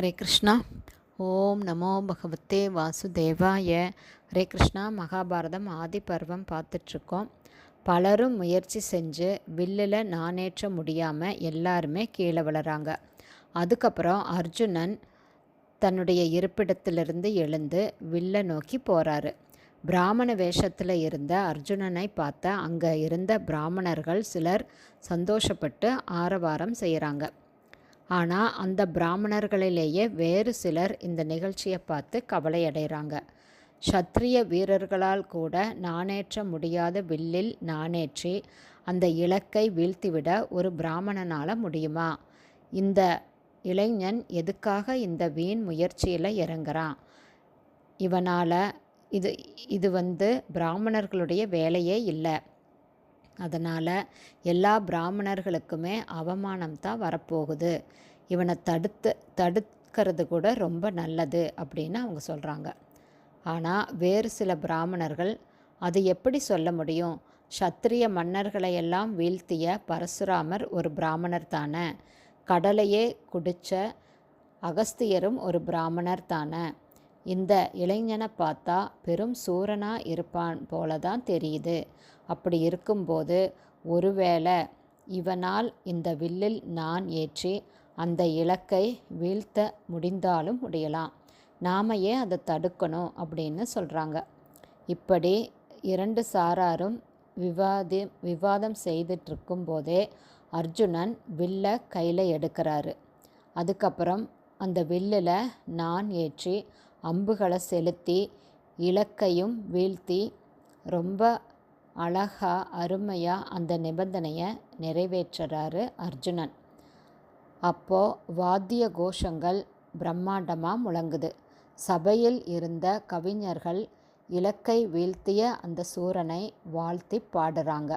ஹரே கிருஷ்ணா. ஓம் நமோ பகவத்தே வாசுதேவாய. ஹரே கிருஷ்ணா. மகாபாரதம் ஆதி பர்வம் பார்த்துட்ருக்கோம். பலரும் முயற்சி செஞ்சு வில்லில் நாணேற்ற முடியாமல் எல்லாருமே கீழே விழுறாங்க. அதுக்கப்புறம் அர்ஜுனன் தன்னுடைய இருப்பிடத்திலிருந்து எழுந்து வில்லை நோக்கி போகிறாரு. பிராமண வேஷத்தில் இருந்த அர்ஜுனனை பார்த்த அங்கே இருந்த பிராமணர்கள் சிலர் சந்தோஷப்பட்டு ஆரவாரம் செய்கிறாங்க. ஆனால் அந்த பிராமணர்களிலேயே வேறு சிலர் இந்த நிகழ்ச்சியை பார்த்து கவலை அடைகிறாங்க. சத்திரிய வீரர்களால் கூட நாணேற்ற முடியாத வில்லில் நாணேற்றி அந்த இலக்கை வீழ்த்திவிட ஒரு பிராமணனால் முடியுமா? இந்த இளைஞன் எதுக்காக இந்த வீண் முயற்சியில் இறங்குறான்? இவனால் இது பிராமணர்களுடைய வேலையே இல்லை. அதனால் எல்லா பிராமணர்களுக்குமே அவமானம்தான் வரப்போகுது. இவனை தடுக்கிறது கூட ரொம்ப நல்லது அப்படின்னு அவங்க சொல்கிறாங்க. ஆனால் வேறு சில பிராமணர்கள் அது எப்படி சொல்ல முடியும்? சத்திரிய மன்னர்களையெல்லாம் வீழ்த்திய பரசுராமர் ஒரு பிராமணர் தானே. கடலையே குடித்த அகஸ்தியரும் ஒரு பிராமணர் தானே. இந்த இளைஞனை பார்த்தா பெரும் சூரனாக இருப்பான் போல தான் தெரியுது. அப்படி இருக்கும்போது ஒருவேளை இவனால் இந்த வில்லில் நான் ஏற்றி அந்த இலக்கை வீழ்த்த முடிந்தாலும் முடியலாம். நாம் ஏன் அதை தடுக்கணும் அப்படின்னு சொல்கிறாங்க. இப்படி இரண்டு சாராரும் விவாதம் செய்துட்ருக்கும்போதே அர்ஜுனன் வில்லை கையில் எடுக்கிறாரு. அதுக்கப்புறம் அந்த வில்லில் நான் ஏற்றி அம்புகளை செலுத்தி இலக்கையும் வீழ்த்தி ரொம்ப அழகாக அருமையாக அந்த நிபந்தனையை நிறைவேற்றுறாரு அர்ஜுனன். அப்போது வாத்திய கோஷங்கள் பிரம்மாண்டமாக முழங்குது. சபையில் இருந்த கவிஞர்கள் இலக்கை வீழ்த்திய அந்த சூரனை வாழ்த்தி பாடுறாங்க.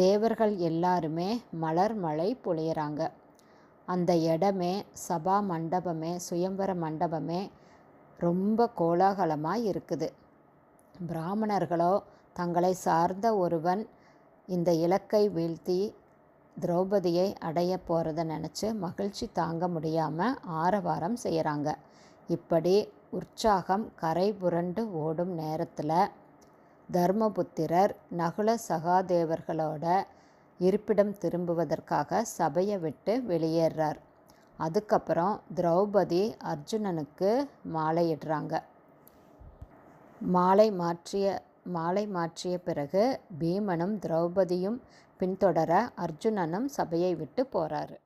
தேவர்கள் எல்லாருமே மலர் மழை பொழியறாங்க. அந்த இடமே சபா மண்டபமே சுயம்பர மண்டபமே ரொம்ப கோலாகலமாக இருக்குது. பிராமணர்களோ தங்களை சார்ந்த ஒருவன் இந்த இலக்கை வீழ்த்தி திரௌபதியை அடைய போகிறத நினச்சி மகிழ்ச்சி தாங்க முடியாமல் ஆரவாரம் செய்கிறாங்க. இப்படி உற்சாகம் கரை புரண்டு ஓடும் நேரத்தில் தர்மபுத்திரர் நகுல சகாதேவர்களோட இருப்பிடம் திரும்புவதற்காக சபையை விட்டு வெளியேறார். அதுக்கப்புறம் திரௌபதி அர்ஜுனனுக்கு மாலையிடுறாங்க. மாலை மாற்றிய பிறகு பீமனும் திரௌபதியும் பின்தொடர அர்ஜுனனும் சபையை விட்டு போகிறாரு.